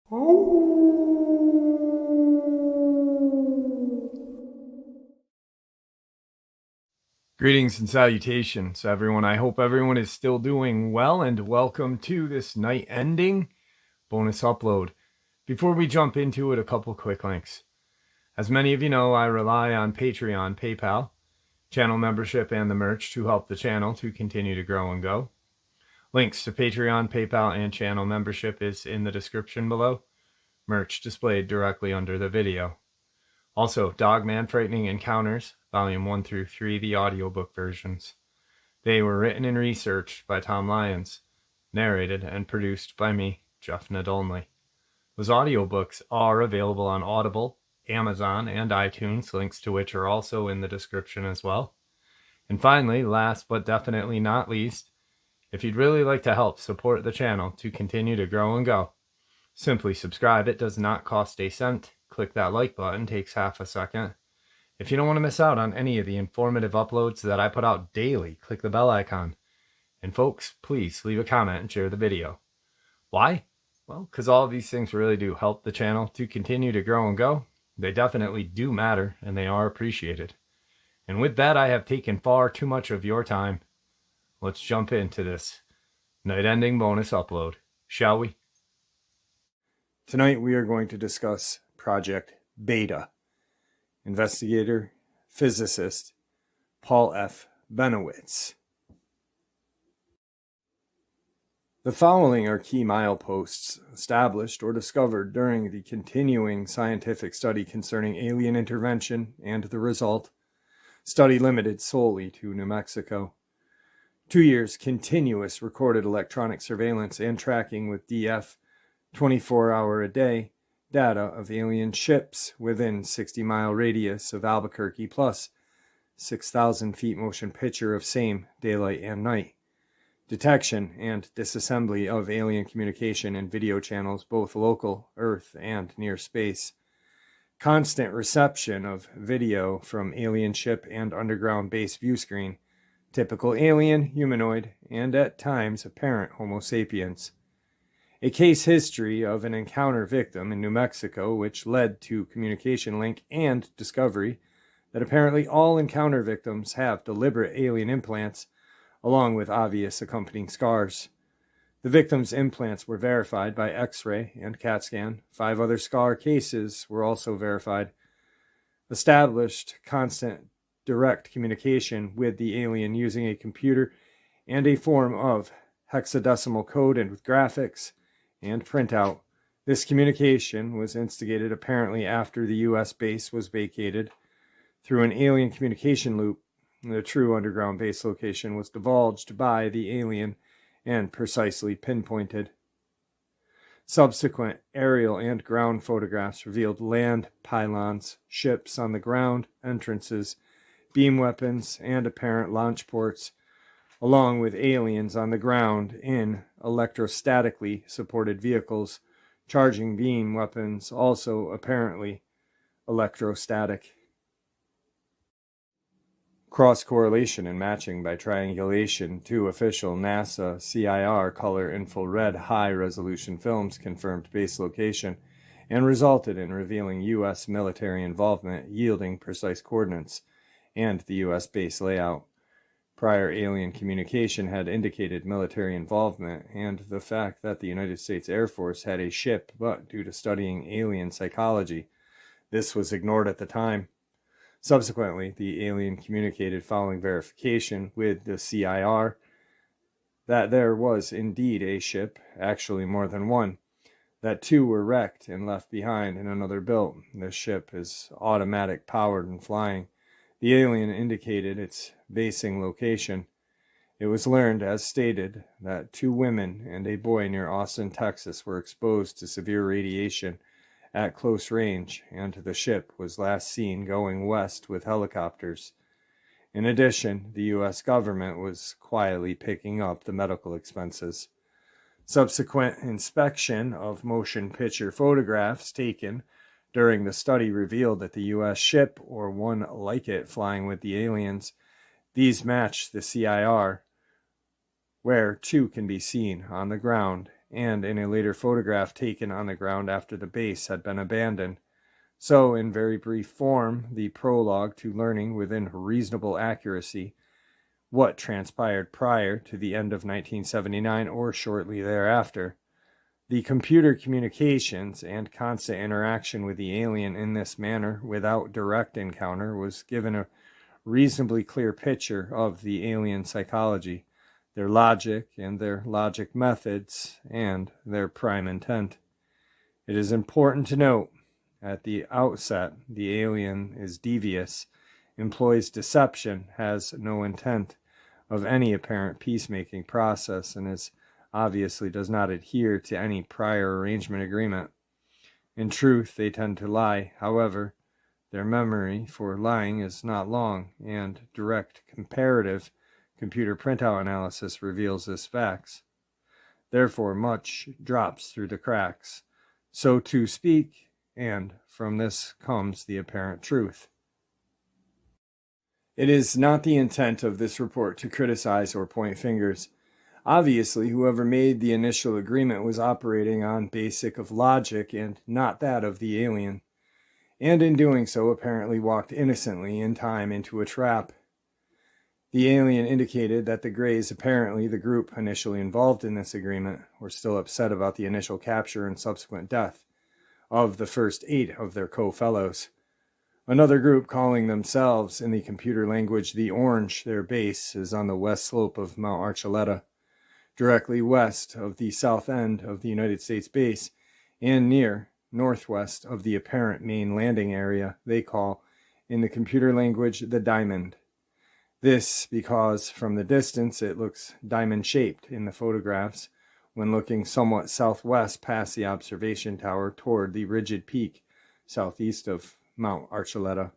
Greetings and salutations, everyone. I hope everyone is still doing well, and welcome to this night ending bonus upload. Before we jump into it, a couple quick links. As many of you know, I rely on Patreon, PayPal, channel membership, and the merch to help the channel to continue to grow and go. Links to Patreon, PayPal, and channel membership is in the description below. Merch displayed directly under the video. Also, Dogman Frightening Encounters, Volume 1 through 3, the audiobook versions. They were written and researched by Tom Lyons, narrated and produced by me, Jeff Nadolny. Those audiobooks are available on Audible, Amazon, and iTunes, links to which are also in the description as well. And finally, last but definitely not least, if you'd really like to help support the channel to continue to grow and go, simply subscribe. It does not cost a cent. Click that like button, takes half a second. If you don't want to miss out on any of the informative uploads that I put out daily, click the bell icon. And folks, please leave a comment and share the video. Why? Well, because all of these things really do help the channel to continue to grow and go. They definitely do matter, and they are appreciated. And with that, I have taken far too much of your time. Let's jump into this night-ending bonus upload, shall we? Tonight we are going to discuss Project Beta. Investigator, physicist, Paul F. Benowitz. The following are key mileposts established or discovered during the continuing scientific study concerning alien intervention and the result. Study limited solely to New Mexico. 2 years continuous recorded electronic surveillance and tracking with DF 24-hour-a-day data of alien ships within 60-mile radius of Albuquerque, plus 6,000 feet motion picture of same daylight and night. Detection and disassembly of alien communication and video channels, both local, Earth, and near space. Constant reception of video from alien ship and underground base view screen. Typical alien, humanoid, and at times apparent Homo sapiens. A case history of an encounter victim in New Mexico, which led to communication link and discovery that apparently all encounter victims have deliberate alien implants, along with obvious accompanying scars. The victims' implants were verified by X-ray and CAT scan. 5 other scar cases were also verified. Established constant direct communication with the alien using a computer and a form of hexadecimal code and with graphics and printout. This communication was instigated apparently after the U.S. base was vacated. Through an alien communication loop, the true underground base location was divulged by the alien and precisely pinpointed. Subsequent aerial and ground photographs revealed land pylons, ships on the ground, entrances, beam weapons, and apparent launch ports, along with aliens on the ground in electrostatically supported vehicles, charging beam weapons, also apparently electrostatic. Cross-correlation and matching by triangulation to official NASA CIR color infrared high-resolution films confirmed base location and resulted in revealing U.S. military involvement, yielding precise coordinates and the U.S. base layout. Prior alien communication had indicated military involvement and the fact that the United States Air Force had a ship, but due to studying alien psychology, this was ignored at the time. Subsequently, the alien communicated following verification with the CIR that there was indeed a ship, actually more than one, that 2 were wrecked and left behind and another built. This ship is automatic powered and flying. The alien indicated its basing location. It was learned, as stated, that 2 women and a boy near Austin, Texas were exposed to severe radiation at close range, and the ship was last seen going west with helicopters. In addition, the U.S. government was quietly picking up the medical expenses. Subsequent inspection of motion picture photographs taken during the study revealed that the U.S. ship, or one like it flying with the aliens, these match the CIR, where 2 can be seen on the ground and in a later photograph taken on the ground after the base had been abandoned. So, in very brief form, the prologue to learning within reasonable accuracy what transpired prior to the end of 1979 or shortly thereafter. The computer communications and constant interaction with the alien in this manner without direct encounter was given a reasonably clear picture of the alien psychology, their logic and their logic methods, and their prime intent. It is important to note at the outset the alien is devious, employs deception, has no intent of any apparent peacemaking process, and is obviously does not adhere to any prior arrangement agreement. In truth, they tend to lie. However, their memory for lying is not long, and direct comparative computer printout analysis reveals this facts. Therefore, much drops through the cracks, so to speak, and from this comes the apparent truth. It is not the intent of this report to criticize or point fingers. Obviously, whoever made the initial agreement was operating on basic of logic and not that of the alien, and in doing so apparently walked innocently in time into a trap. The alien indicated that the Greys, apparently the group initially involved in this agreement, were still upset about the initial capture and subsequent death of the first 8 of their co-fellows. Another group, calling themselves in the computer language the Orange, their base is on the west slope of Mount Archuleta, directly west of the south end of the United States base, and near northwest of the apparent main landing area they call, in the computer language, the Diamond. This because from the distance it looks diamond-shaped in the photographs when looking somewhat southwest past the observation tower toward the rigid peak southeast of Mount Archuleta.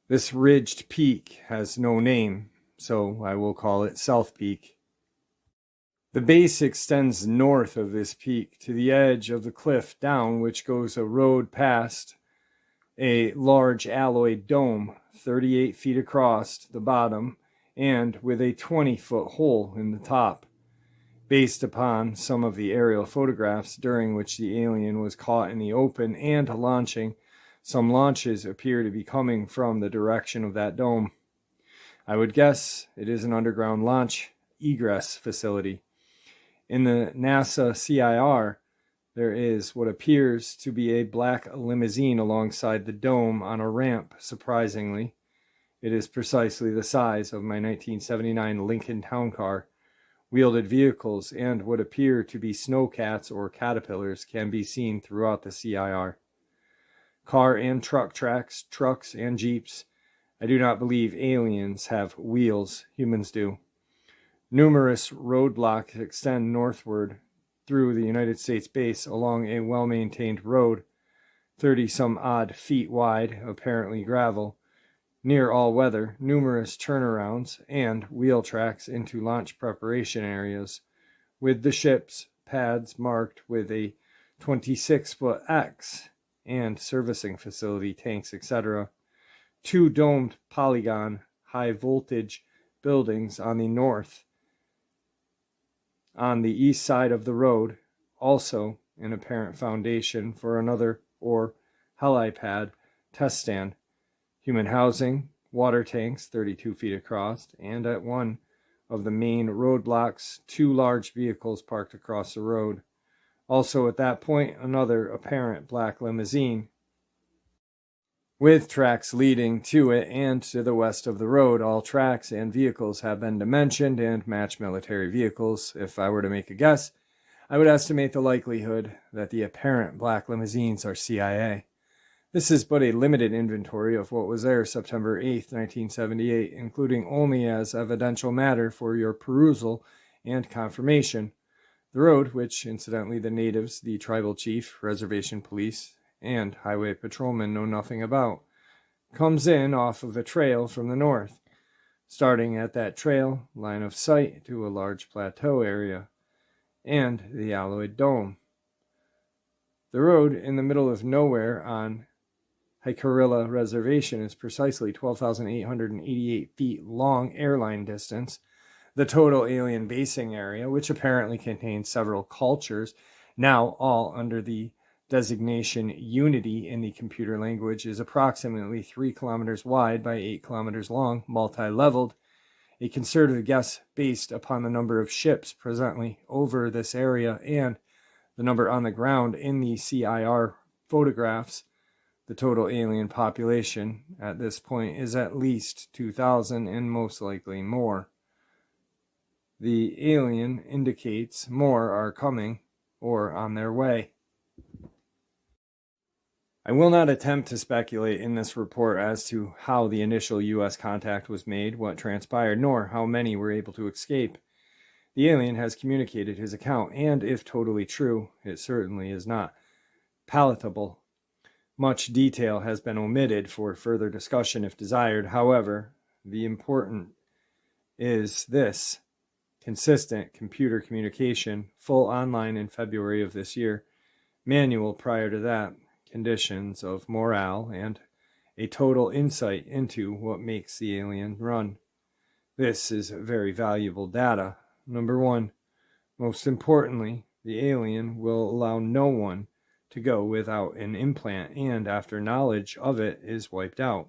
This ridged peak has no name, so I will call it South Peak. The base extends north of this peak to the edge of the cliff down which goes a road past a large alloy dome 38 feet across the bottom and with a 20-foot hole in the top. Based upon some of the aerial photographs during which the alien was caught in the open and launching, some launches appear to be coming from the direction of that dome. I would guess it is an underground launch egress facility. In the NASA CIR, there is what appears to be a black limousine alongside the dome on a ramp, surprisingly. It is precisely the size of my 1979 Lincoln Town Car. Wheeled vehicles and what appear to be snowcats or caterpillars can be seen throughout the CIR. Car and truck tracks, trucks and jeeps. I do not believe aliens have wheels, humans do. Numerous roadblocks extend northward through the United States base along a well-maintained road, 30-some-odd feet wide, apparently gravel. Near all weather, numerous turnarounds and wheel tracks into launch preparation areas, with the ship's pads marked with a 26-foot X and servicing facility, tanks, etc. 2 domed polygon high-voltage buildings on the north. On the east side of the road, also an apparent foundation for another or helipad test stand. Human housing, water tanks 32 feet across, and at one of the main roadblocks, 2 large vehicles parked across the road. Also at that point, another apparent black limousine with tracks leading to it and to the west of the road. All tracks and vehicles have been dimensioned and match military vehicles. If I were to make a guess, I would estimate the likelihood that the apparent black limousines are CIA. This is but a limited inventory of what was there September 8, 1978, including only as evidential matter for your perusal and confirmation. The road, which incidentally the natives, the tribal chief, reservation police, and highway patrolmen know nothing about, comes in off of a trail from the north. Starting at that trail, line of sight to a large plateau area, and the alloyed dome. The road in the middle of nowhere on Haikarilla Reservation is precisely 12,888 feet long airline distance. The total alien basing area, which apparently contains several cultures, now all under the designation Unity in the computer language, is approximately 3 kilometers wide by 8 kilometers long, multi-leveled. A conservative guess based upon the number of ships presently over this area and the number on the ground in the CIR photographs, the total alien population at this point is at least 2,000 and most likely more. The alien indicates more are coming or on their way. I will not attempt to speculate in this report as to how the initial U.S. contact was made, what transpired, nor how many were able to escape. The alien has communicated his account, and if totally true, it certainly is not palatable. Much detail has been omitted for further discussion if desired. However, the important is this: consistent computer communication, full online in February of this year, manual prior to that, conditions of morale, and a total insight into what makes the alien run. This is very valuable data. Number one, most importantly, the alien will allow no one to go without an implant, and after knowledge of it is wiped out.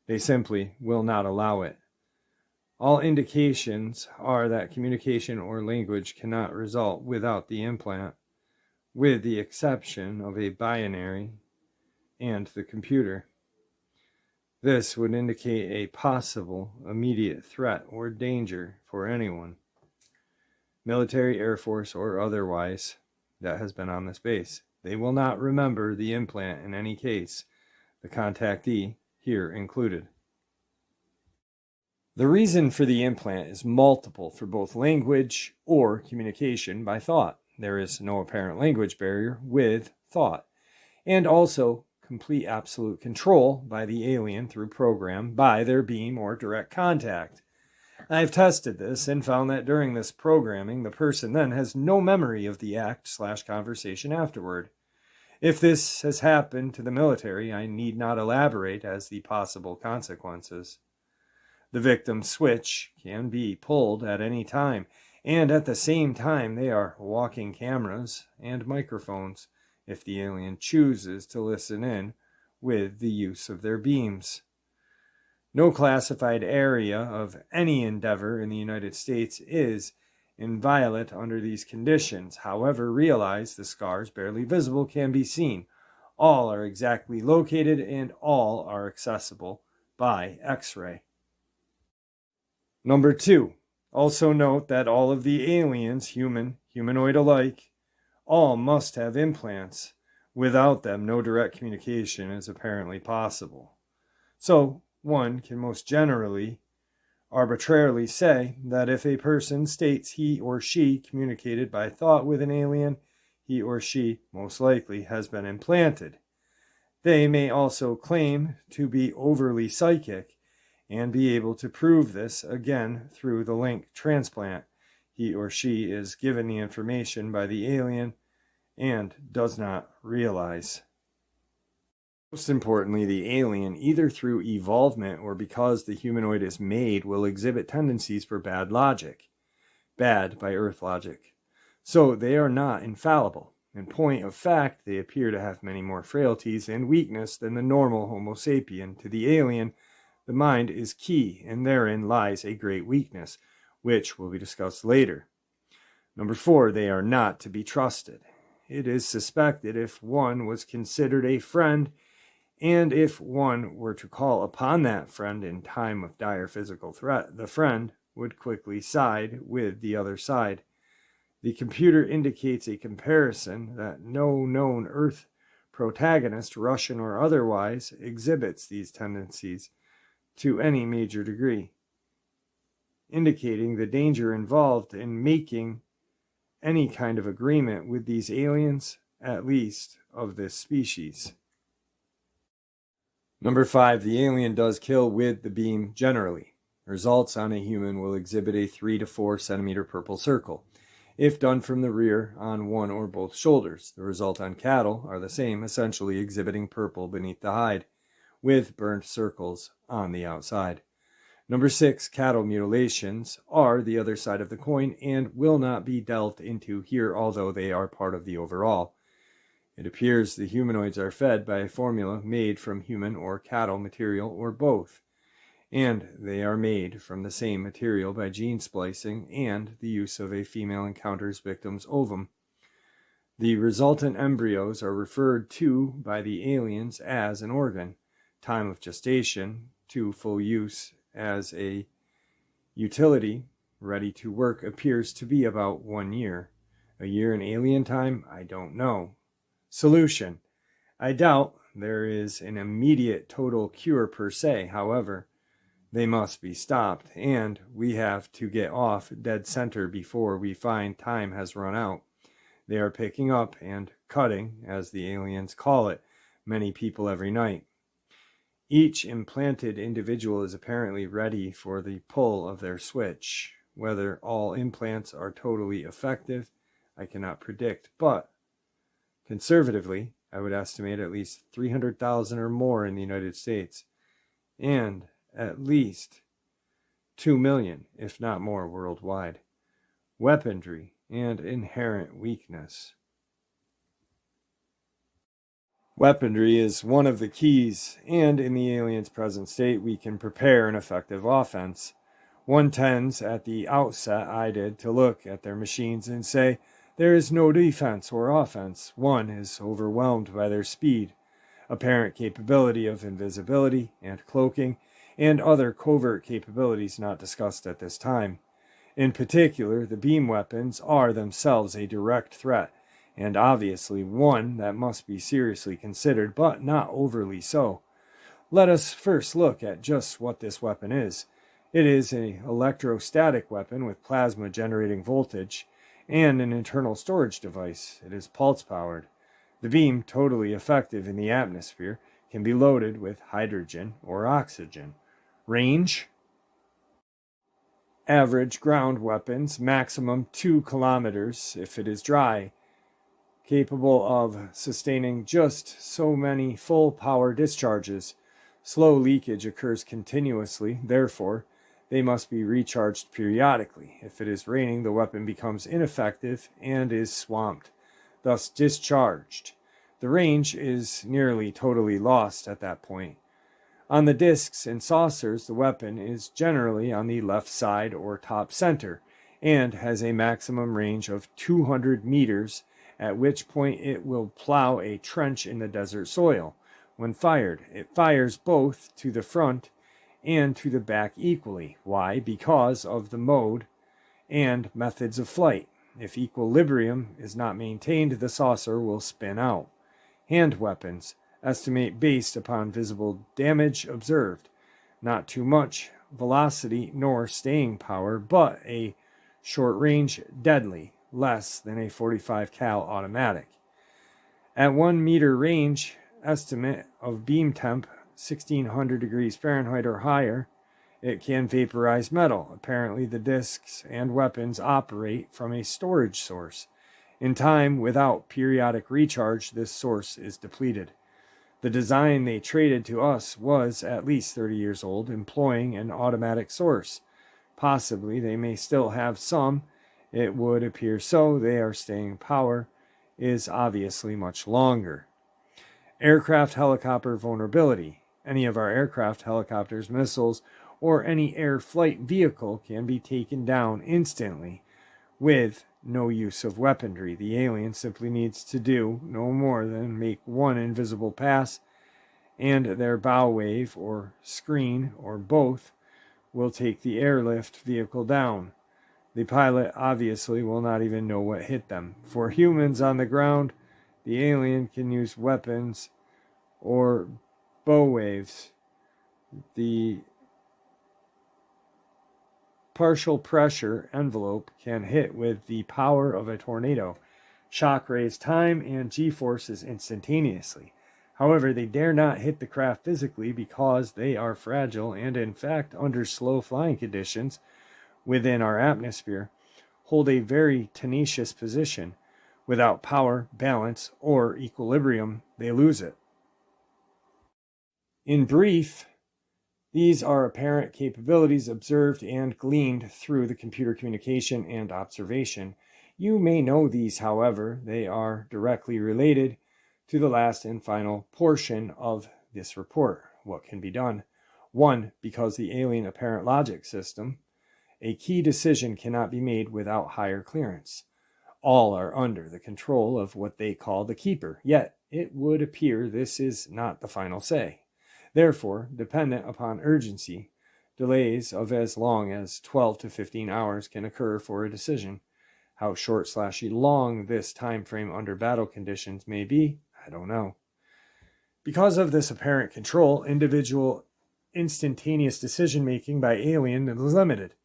They simply will not allow it. All indications are that communication or language cannot result without the implant, with the exception of a binary and the computer. This would indicate a possible immediate threat or danger for anyone, military, Air Force, or otherwise, that has been on this base. They will not remember the implant in any case, the contactee here included. The reason for the implant is multiple for both language or communication by thought. There is no apparent language barrier with thought, and also complete absolute control by the alien through program by their beam or direct contact. I've tested this and found that during this programming, the person then has no memory of the act/conversation afterward. If this has happened to the military, I need not elaborate as the possible consequences. The victim's switch can be pulled at any time, and at the same time they are walking cameras and microphones if the alien chooses to listen in with the use of their beams. No classified area of any endeavor in the United States is inviolate under these conditions. However, realize the scars barely visible can be seen. All are exactly located and all are accessible by X-ray. Number 2. Also note that all of the aliens, humanoid alike, all must have implants. Without them, no direct communication is apparently possible. So, one can most generally, arbitrarily say that if a person states he or she communicated by thought with an alien, he or she most likely has been implanted. They may also claim to be overly psychic and be able to prove this again through the link transplant. He or she is given the information by the alien and does not realize. Most importantly, the alien, either through evolvement or because the humanoid is made, will exhibit tendencies for bad logic. Bad by Earth logic. So they are not infallible. In point of fact, they appear to have many more frailties and weakness than the normal Homo sapien. To the alien, the mind is key, and therein lies a great weakness, which will be discussed later. Number 4, they are not to be trusted. It is suspected if one was considered a friend, and if one were to call upon that friend in time of dire physical threat, the friend would quickly side with the other side. The computer indicates a comparison that no known Earth protagonist, Russian or otherwise, exhibits these tendencies to any major degree, indicating the danger involved in making any kind of agreement with these aliens, at least of this species. Number 5, the alien does kill with the beam generally. Results on a human will exhibit a 3 to 4 centimeter purple circle. If done from the rear on one or both shoulders, the result on cattle are the same, essentially exhibiting purple beneath the hide, with burnt circles on the outside. Number 6, cattle mutilations are the other side of the coin and will not be delved into here, although they are part of the overall. It appears the humanoids are fed by a formula made from human or cattle material or both, and they are made from the same material by gene splicing and the use of a female encounters victim's ovum. The resultant embryos are referred to by the aliens as an organ. Time of gestation to full use as a utility ready to work appears to be about 1 year. A year in alien time? I don't know. Solution: I doubt there is an immediate total cure per se. However, they must be stopped, and we have to get off dead center before we find time has run out. They are picking up and cutting, as the aliens call it, many people every night. Each implanted individual is apparently ready for the pull of their switch. Whether all implants are totally effective, I cannot predict, but conservatively, I would estimate at least 300,000 or more in the United States, and at least 2 million, if not more, worldwide. Weaponry and inherent weakness. Weaponry is one of the keys, and in the alien's present state, we can prepare an effective offense. One tends, at the outset I did, to look at their machines and say, there is no defense or offense. One is overwhelmed by their speed, apparent capability of invisibility and cloaking, and other covert capabilities not discussed at this time. In particular, the beam weapons are themselves a direct threat, and obviously one that must be seriously considered, but not overly so. Let us first look at just what this weapon is. It is an electrostatic weapon with plasma generating voltage and an internal storage device. It is pulse-powered. The beam, totally effective in the atmosphere, can be loaded with hydrogen or oxygen. Range: average ground weapons, maximum 2 kilometers if it is dry, capable of sustaining just so many full power discharges. Slow leakage occurs continuously, therefore, they must be recharged periodically. If it is raining, the weapon becomes ineffective and is swamped, thus discharged. The range is nearly totally lost at that point. On the discs and saucers, the weapon is generally on the left side or top center and has a maximum range of 200 meters, at which point it will plow a trench in the desert soil. When fired, it fires both to the front and to the back equally. Why? Because of the mode and methods of flight. If equilibrium is not maintained, the saucer will spin out. Hand weapons: estimate based upon visible damage observed. Not too much velocity nor staying power, but a short range deadly, less than a 45 cal automatic. At 1 meter range, estimate of beam temp 1600 degrees Fahrenheit or higher, it can vaporize metal. Apparently the discs and weapons operate from a storage source. In time, without periodic recharge, this source is depleted. The design they traded to us was at least 30 years old, employing an automatic source. Possibly they may still have some. It would appear so. Their staying power is obviously much longer. Aircraft helicopter vulnerability. Any of our aircraft, helicopters, missiles, or any air flight vehicle can be taken down instantly with no use of weaponry. The alien simply needs to do no more than make one invisible pass, and their bow wave or screen, or both, will take the airlift vehicle down. The pilot obviously will not even know what hit them. For humans on the ground, the alien can use weapons or bow waves. The partial pressure envelope can hit with the power of a tornado. Shock raise time and G-forces instantaneously. However, they dare not hit the craft physically because they are fragile and, in fact, under slow flying conditions within our atmosphere, hold a very tenacious position. Without power, balance, or equilibrium, they lose it. In brief, These are apparent capabilities observed and gleaned through the computer communication and observation. You may know these, however, they are directly related to the last and final portion of this report. What can be done? 1. Because the alien apparent logic system, a key decision cannot be made without higher clearance. All are under the control of what they call the keeper, yet it would appear this is not the final say. Therefore, dependent upon urgency, delays of as long as 12 to 15 hours can occur for a decision. How short/long this time frame under battle conditions may be, I don't know. Because of this apparent control, individual instantaneous decision-making by alien is limited.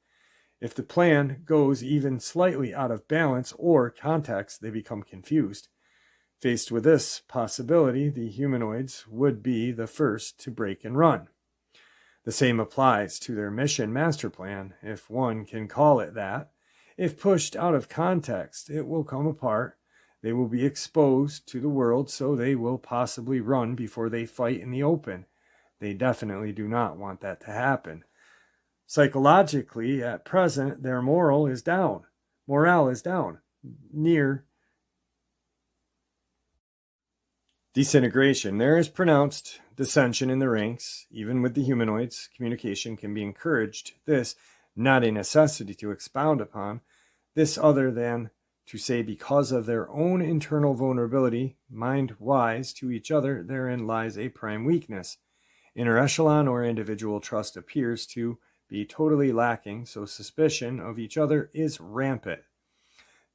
If the plan goes even slightly out of balance or context, they become confused. Faced with this possibility, the humanoids would be the first to break and run. The same applies to their mission master plan, if one can call it that. If pushed out of context, it will come apart. They will be exposed to the world, so they will possibly run before they fight in the open. They definitely do not want that to happen. Psychologically, at present, their morale is down. Near disintegration. There is pronounced dissension in the ranks. Even with the humanoids, communication can be encouraged. This, not a necessity to expound upon. This other than to say because of their own internal vulnerability, mind-wise to each other, therein lies a prime weakness. Inter-echelon or individual trust appears to be totally lacking, so suspicion of each other is rampant.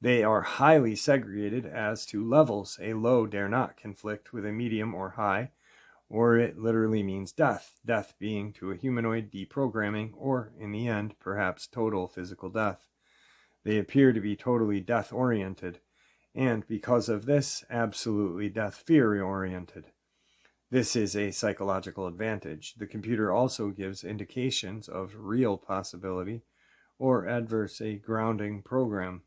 They are highly segregated as to levels. A low dare not conflict with a medium or high, or it literally means death. Death being to a humanoid deprogramming, or in the end, perhaps total physical death. They appear to be totally death-oriented, and because of this, absolutely death-fear-oriented. This is a psychological advantage. The computer also gives indications of real possibility or adverse a grounding program.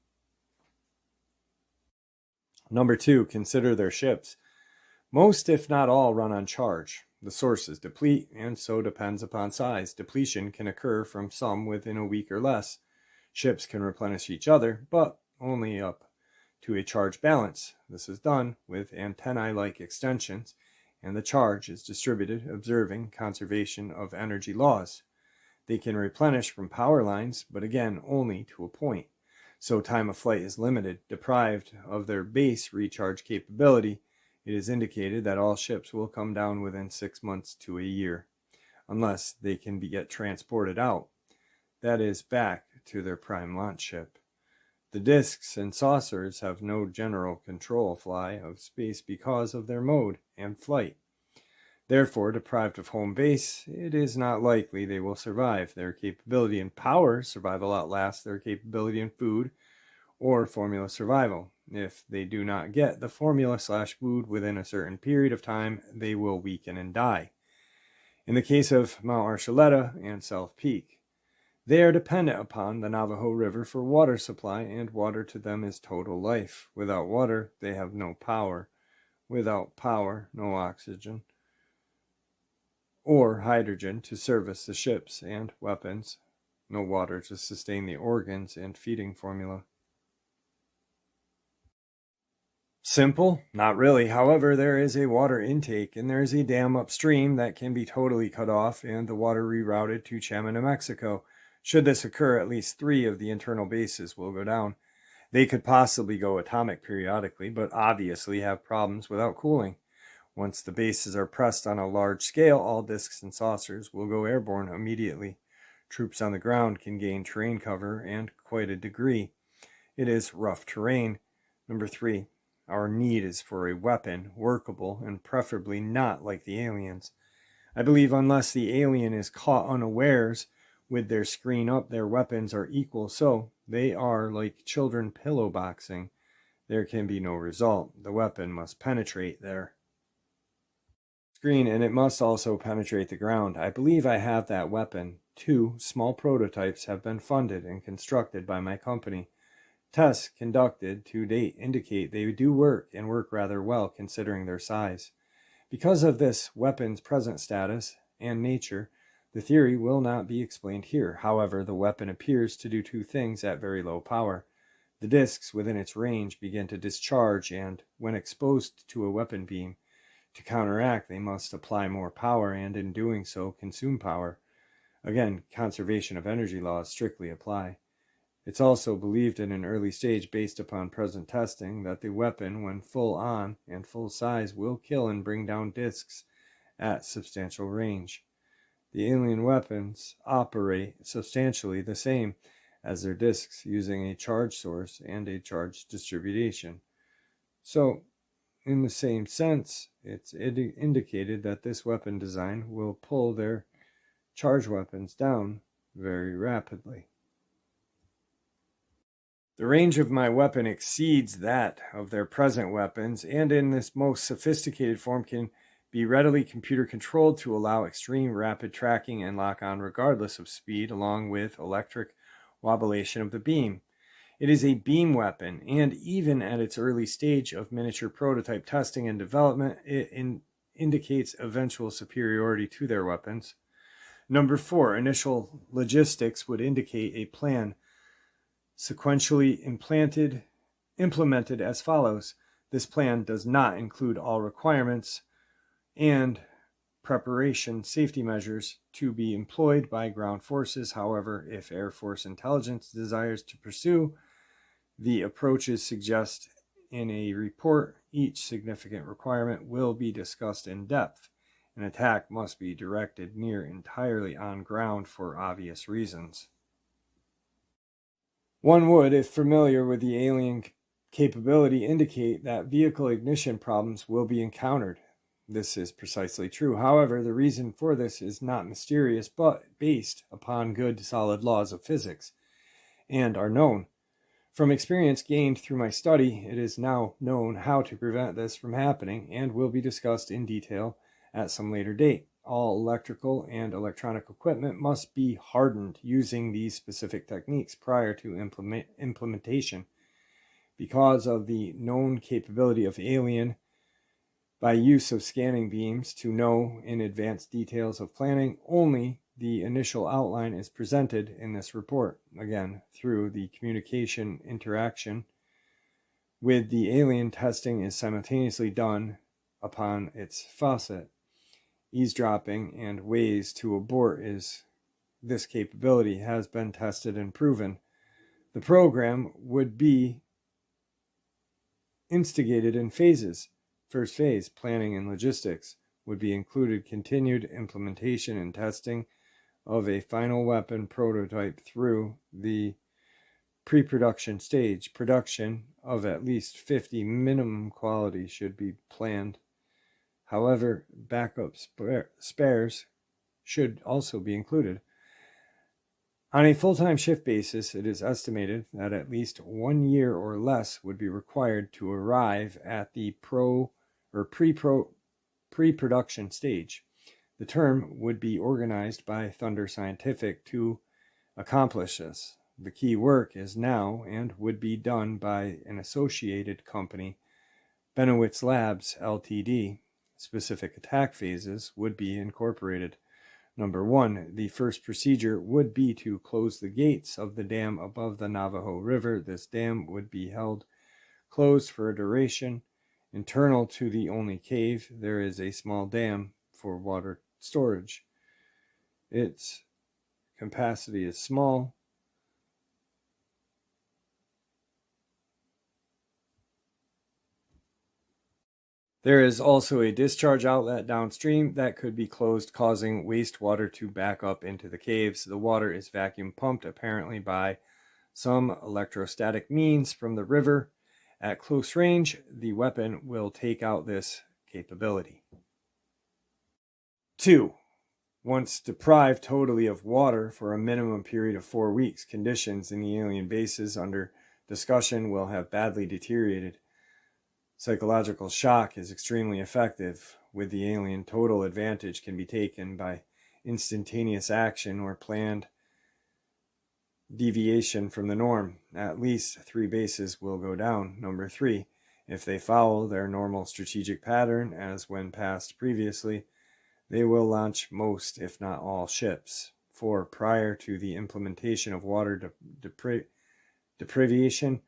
Number 2, consider their ships. Most, if not all, run on charge. The sources deplete, and so depends upon size. Depletion can occur from some within a week or less. Ships can replenish each other, but only up to a charge balance. This is done with antennae-like extensions, and the charge is distributed observing conservation of energy laws. They can replenish from power lines, but again, only to a point. So time of flight is limited. Deprived of their base recharge capability, it is indicated that all ships will come down within 6 months to a year, unless they can get transported out. That is, back to their prime launch ship. The discs and saucers have no general control fly of space because of their mode and flight. Therefore, deprived of home base, it is not likely they will survive. Their capability in power survival outlasts their capability in food or formula survival. If they do not get the formula/food within a certain period of time, they will weaken and die. In the case of Mount Archuleta and South Peak, they are dependent upon the Navajo River for water supply, and water to them is total life. Without water, they have no power. Without power, no oxygen or hydrogen to service the ships and weapons. No water to sustain the organs and feeding formula. Simple? Not really. However, there is a water intake, and there is a dam upstream that can be totally cut off and the water rerouted to Chaman, New Mexico. Should this occur, at least 3 of the internal bases will go down. They could possibly go atomic periodically, but obviously have problems without cooling. Once the bases are pressed on a large scale, all discs and saucers will go airborne immediately. Troops on the ground can gain terrain cover and quite a degree. It is rough terrain. Number 3, our need is for a weapon, workable, and preferably not like the aliens. I believe unless the alien is caught unawares, with their screen up, their weapons are equal, so they are like children pillow boxing. There can be no result. The weapon must penetrate their screen, and it must also penetrate the ground. I believe I have that weapon. 2 small prototypes have been funded and constructed by my company. Tests conducted to date indicate they do work, and work rather well considering their size. Because of this weapon's present status and nature, The theory will not be explained here. However, the weapon appears to do two things at very low power. The discs within its range begin to discharge, and when exposed to a weapon beam, to counteract, they must apply more power and, in doing so, consume power. Again, conservation of energy laws strictly apply. It's also believed in an early stage, based upon present testing, that the weapon, when full on and full size, will kill and bring down discs at substantial range. The alien weapons operate substantially the same as their discs, using a charge source and a charge distribution. So, in the same sense, it's indicated that this weapon design will pull their charge weapons down very rapidly. The range of my weapon exceeds that of their present weapons, and in this most sophisticated form can be readily computer controlled to allow extreme rapid tracking and lock-on regardless of speed, along with electric wobulation of the beam. It is a beam weapon, and even at its early stage of miniature prototype testing and development, it indicates eventual superiority to their weapons. Number 4, initial logistics would indicate a plan sequentially implemented as follows. This plan does not include all requirements and preparation safety measures to be employed by ground forces. However, if Air Force intelligence desires to pursue the approaches suggested in a report, each significant requirement will be discussed in depth. An attack must be directed near entirely on ground for obvious reasons. One would, if familiar with the alien capability, indicate that vehicle ignition problems will be encountered. This is precisely true. However, the reason for this is not mysterious, but based upon good, solid laws of physics, and are known. From experience gained through my study, it is now known how to prevent this from happening, and will be discussed in detail at some later date. All electrical and electronic equipment must be hardened using these specific techniques prior to implementation. Because of the known capability of alien, by use of scanning beams to know in advance details of planning, only the initial outline is presented in this report. Again, through the communication interaction with the alien, testing is simultaneously done upon its facet. Eavesdropping and ways to abort this capability has been tested and proven. The program would be instigated in phases. First phase, planning and logistics, would be included continued implementation and testing of a final weapon prototype through the pre-production stage. Production of at least 50 minimum quality should be planned. However, backup spares should also be included. On a full-time shift basis, it is estimated that at least 1 year or less would be required to arrive at the pre-production stage. The term would be organized by Thunder Scientific to accomplish this. The key work is now and would be done by an associated company, Benowitz Labs Ltd. Specific attack phases would be incorporated. Number 1, the first procedure would be to close the gates of the dam above the Navajo River. This dam would be held closed for a duration. Internal to the only cave, there is a small dam for water storage. Its capacity is small. There is also a discharge outlet downstream that could be closed, causing wastewater to back up into the caves. The water is vacuum pumped, apparently by some electrostatic means, from the river. At close range, the weapon will take out this capability. 2. Once deprived totally of water for a minimum period of 4 weeks, conditions in the alien bases under discussion will have badly deteriorated. Psychological shock is extremely effective. With the alien, total advantage can be taken by instantaneous action or planned deviation from the norm. At least 3 bases will go down. Number 3, if they follow their normal strategic pattern, as when passed previously, they will launch most, if not all, ships. 4. Prior to the implementation of water deprivation,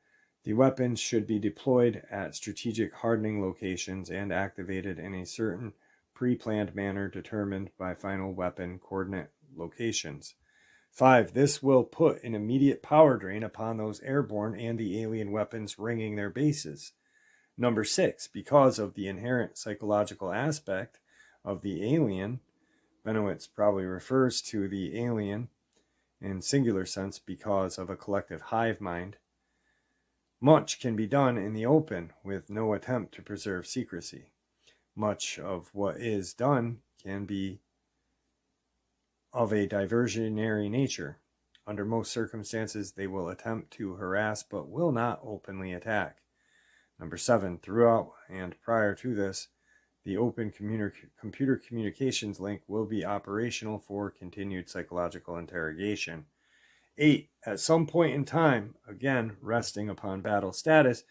the weapons should be deployed at strategic hardening locations and activated in a certain pre-planned manner determined by final weapon coordinate locations. 5. This will put an immediate power drain upon those airborne and the alien weapons ringing their bases. Number 6. Because of the inherent psychological aspect of the alien, Benowitz probably refers to the alien in singular sense because of a collective hive mind, much can be done in the open with no attempt to preserve secrecy. Much of what is done can be of a diversionary nature. Under most circumstances, they will attempt to harass but will not openly attack. Number 7. Throughout and prior to this, the open computer communications link will be operational for continued psychological interrogation. 8. At some point in time, again resting upon battle status,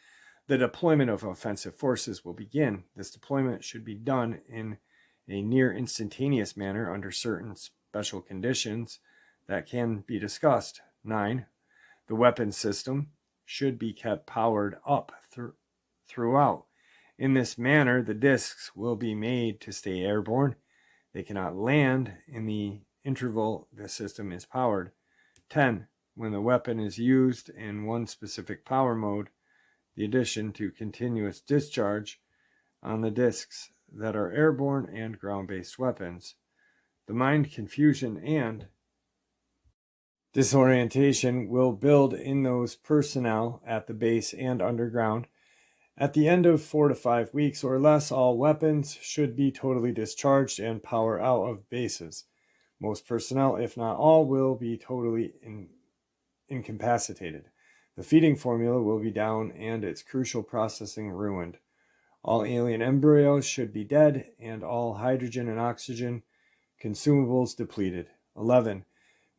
the deployment of offensive forces will begin. This deployment should be done in a near instantaneous manner under certain special conditions that can be discussed. 9. The weapon system should be kept powered up throughout. In this manner, the discs will be made to stay airborne. They cannot land in the interval the system is powered. 10. When the weapon is used in one specific power mode, the addition to continuous discharge on the discs that are airborne and ground-based weapons. The mind confusion and disorientation will build in those personnel at the base and underground. At the end of 4 to 5 weeks or less, all weapons should be totally discharged and power out of bases. Most personnel, if not all, will be totally incapacitated. The feeding formula will be down and its crucial processing ruined. All alien embryos should be dead and all hydrogen and oxygen consumables depleted. 11.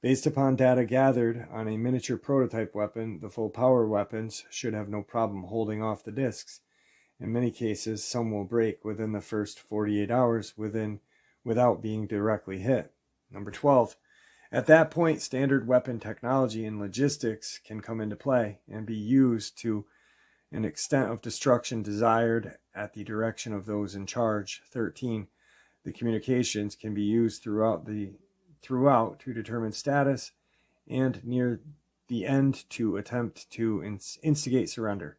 Based upon data gathered on a miniature prototype weapon, the full power weapons should have no problem holding off the discs. In many cases, some will break within the first 48 hours without being directly hit. Number 12. At that point, standard weapon technology and logistics can come into play and be used to an extent of destruction desired at the direction of those in charge. 13. The communications can be used throughout to determine status and near the end to attempt to instigate surrender.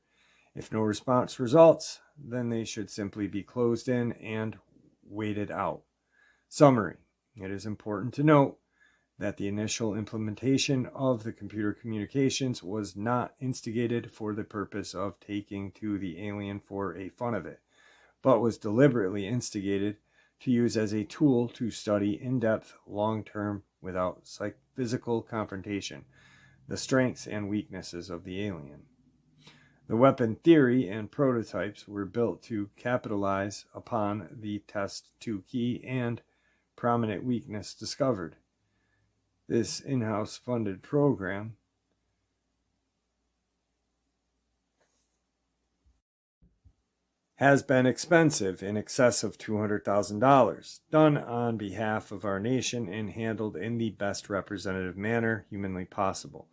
If no response results, then they should simply be closed in and waited out. Summary. It is important to note that the initial implementation of the computer communications was not instigated for the purpose of taking to the alien for a fun of it, but was deliberately instigated to use as a tool to study in-depth, long-term, without physical confrontation, the strengths and weaknesses of the alien. The weapon theory and prototypes were built to capitalize upon the test 2 key and prominent weakness discovered. This in-house funded program has been expensive, in excess of $200,000, done on behalf of our nation and handled in the best representative manner humanly possible.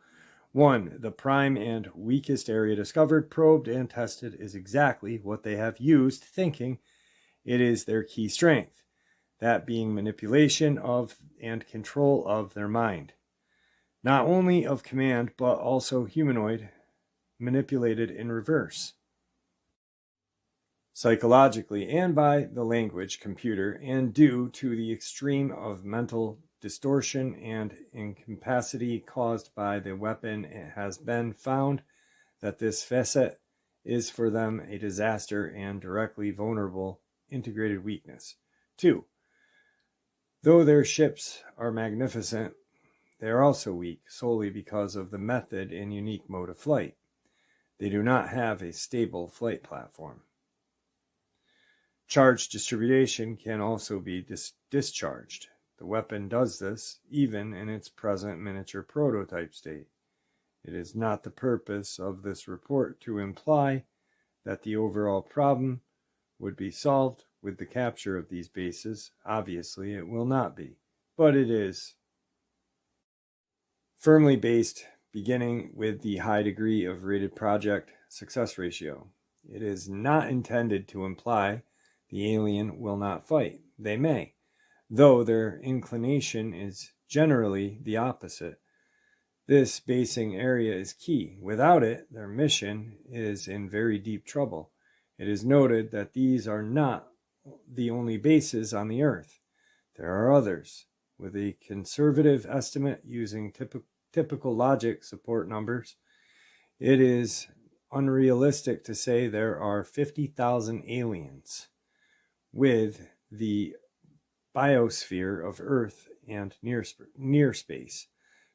1. The prime and weakest area discovered, probed, and tested is exactly what they have used, thinking it is their key strength, that being manipulation of and control of their mind. Not only of command, but also humanoid, manipulated in reverse. Psychologically and by the language computer, and due to the extreme of mental distortion and incapacity caused by the weapon, it has been found that this facet is for them a disaster and directly vulnerable integrated weakness. 2. Though their ships are magnificent, they are also weak solely because of the method and unique mode of flight. They do not have a stable flight platform. Charge distribution can also be discharged. The weapon does this even in its present miniature prototype state. It is not the purpose of this report to imply that the overall problem would be solved with the capture of these bases. Obviously, it will not be, but it is firmly based, beginning with the high degree of rated project success ratio. It is not intended to imply the alien will not fight. They may, though their inclination is generally the opposite. This basing area is key. Without it, their mission is in very deep trouble. It is noted that these are not the only bases on the Earth. There are others. With a conservative estimate using typical logic support numbers, it is unrealistic to say there are 50,000 aliens with the biosphere of Earth and near space.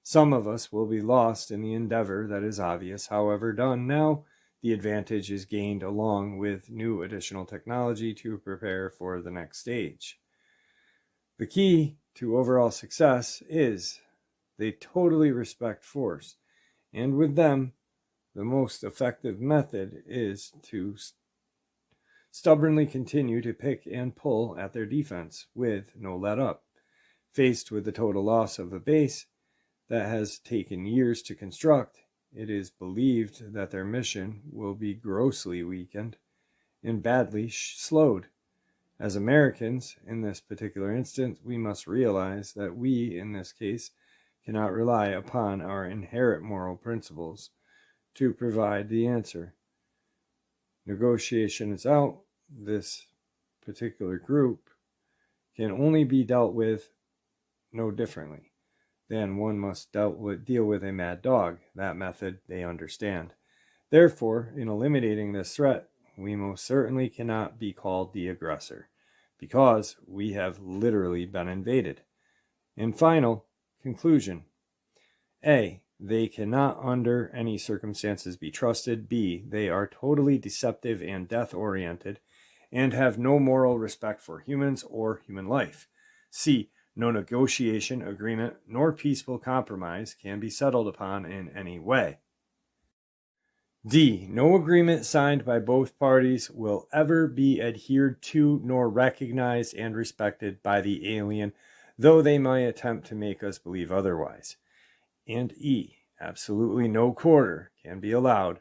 Some of us will be lost in the endeavor that is obvious. However, done now, the advantage is gained along with new additional technology to prepare for the next stage. The key to overall success is they totally respect force, and with them, the most effective method is to stubbornly continue to pick and pull at their defense with no let up. Faced with the total loss of a base that has taken years to construct, it is believed that their mission will be grossly weakened and badly slowed. As Americans, in this particular instance, we must realize that we, in this case, cannot rely upon our inherent moral principles to provide the answer. Negotiation is out. This particular group can only be dealt with no differently than one must deal with a mad dog. That method they understand. Therefore, in eliminating this threat, we most certainly cannot be called the aggressor, because we have literally been invaded. In final conclusion, A, they cannot under any circumstances be trusted. B, they are totally deceptive and death-oriented and have no moral respect for humans or human life. C, no negotiation, agreement, nor peaceful compromise can be settled upon in any way. D, no agreement signed by both parties will ever be adhered to nor recognized and respected by the alien, though they might attempt to make us believe otherwise. And E, absolutely no quarter can be allowed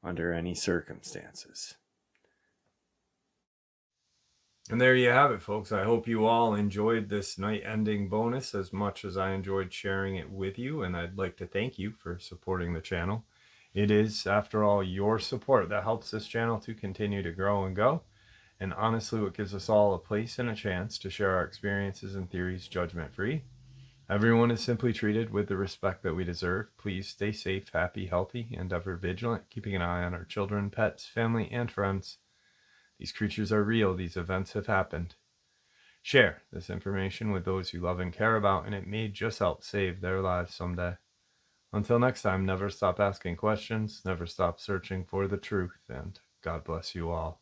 under any circumstances. And there you have it, folks. I hope you all enjoyed this night-ending bonus as much as I enjoyed sharing it with you, and I'd like to thank you for supporting the channel. It is, after all, your support that helps this channel to continue to grow and go, and honestly what gives us all a place and a chance to share our experiences and theories judgment-free. Everyone is simply treated with the respect that we deserve. Please stay safe, happy, healthy, and ever vigilant, keeping an eye on our children, pets, family, and friends. These creatures are real. These events have happened. Share this information with those you love and care about, and it may just help save their lives someday. Until next time, never stop asking questions, never stop searching for the truth, and God bless you all.